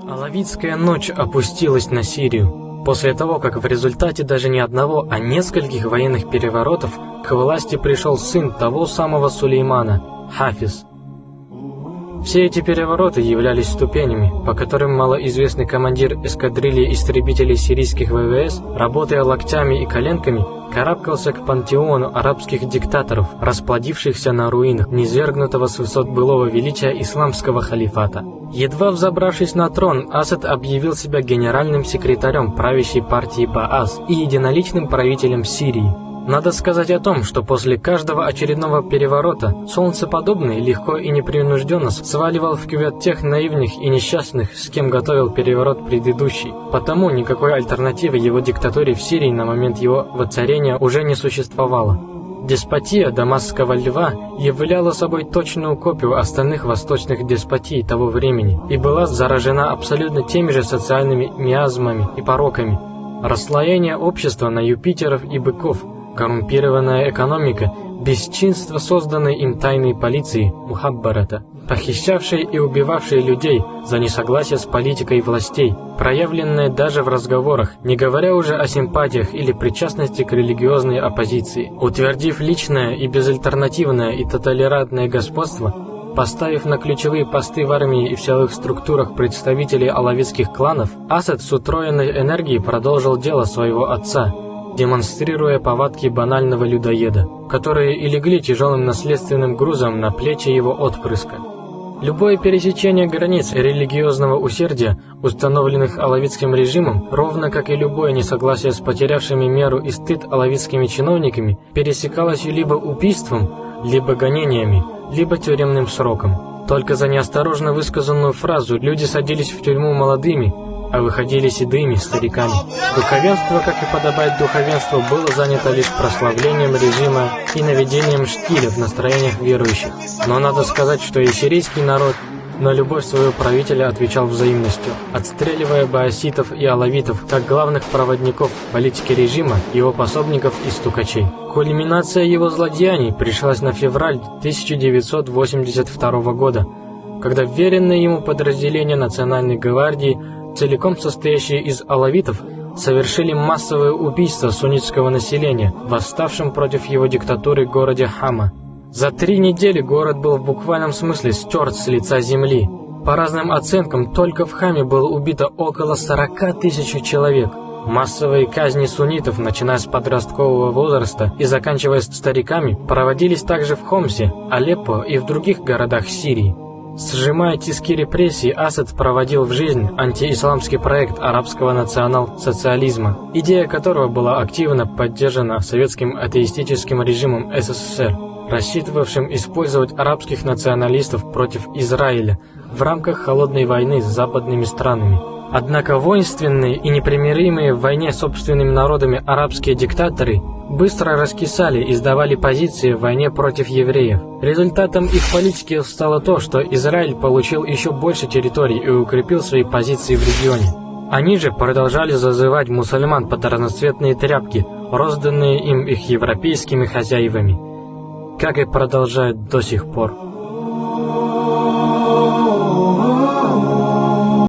Алавитская ночь опустилась на Сирию, после того, как в результате даже не одного, а нескольких военных переворотов к власти пришел сын того самого Сулеймана, Хафиз. Все эти перевороты являлись ступенями, по которым малоизвестный командир эскадрильи истребителей сирийских ВВС, работая локтями и коленками, карабкался к пантеону арабских диктаторов, расплодившихся на руинах низвергнутого с высот былого величия исламского халифата. Едва взобравшись на трон, Асад объявил себя генеральным секретарем правящей партии Баас и единоличным правителем Сирии. Надо сказать о том, что после каждого очередного переворота солнцеподобный легко и непринужденно сваливал в кювет тех наивных и несчастных, с кем готовил переворот предыдущий. Потому никакой альтернативы его диктатуре в Сирии на момент его воцарения уже не существовало. Деспотия Дамасского льва являла собой точную копию остальных восточных деспотий того времени и была заражена абсолютно теми же социальными миазмами и пороками. Расслоение общества на Юпитеров и быков, коррумпированная экономика, бесчинство созданной им тайной полиции Мухаббарата, похищавшей и убивавшей людей за несогласие с политикой властей, проявленное даже в разговорах, не говоря уже о симпатиях или причастности к религиозной оппозиции, утвердив личное и безальтернативное и тоталитарное господство, поставив на ключевые посты в армии и в силовых структурах представителей алавитских кланов, Асад с утроенной энергией продолжил дело своего отца, демонстрируя повадки банального людоеда, которые и легли тяжелым наследственным грузом на плечи его отпрыска. Любое пересечение границ религиозного усердия, установленных алавитским режимом, ровно как и любое несогласие с потерявшими меру и стыд алавитскими чиновниками, пересекалось либо убийством, либо гонениями, либо тюремным сроком. Только за неосторожно высказанную фразу люди садились в тюрьму молодыми, а выходили седыми стариками. Духовенство, как и подобает духовенству, было занято лишь прославлением режима и наведением штиля в настроениях верующих. Но надо сказать, что и сирийский народ на любовь своего правителя отвечал взаимностью, отстреливая бааситов и алавитов как главных проводников политики режима, его пособников и стукачей. Кульминация его злодеяний пришлась на февраль 1982 года, когда веренные ему подразделения Национальной гвардии, целиком состоящие из алавитов, совершили массовое убийство суннитского населения, восставшем против его диктатуры в городе Хама. За 3 недели город был в буквальном смысле стерт с лица земли. По разным оценкам, только в Хаме было убито около 40 тысяч человек. Массовые казни суннитов, начиная с подросткового возраста и заканчивая стариками, проводились также в Хомсе, Алеппо и в других городах Сирии. Сжимая тиски репрессий, Асад проводил в жизнь антиисламский проект арабского национал-социализма, идея которого была активно поддержана советским атеистическим режимом СССР, рассчитывавшим использовать арабских националистов против Израиля в рамках холодной войны с западными странами. Однако воинственные и непримиримые в войне с собственными народами арабские диктаторы быстро раскисали и сдавали позиции в войне против евреев. Результатом их политики стало то, что Израиль получил еще больше территорий и укрепил свои позиции в регионе. Они же продолжали зазывать мусульман под разноцветные тряпки, розданные им их европейскими хозяевами, как и продолжают до сих пор.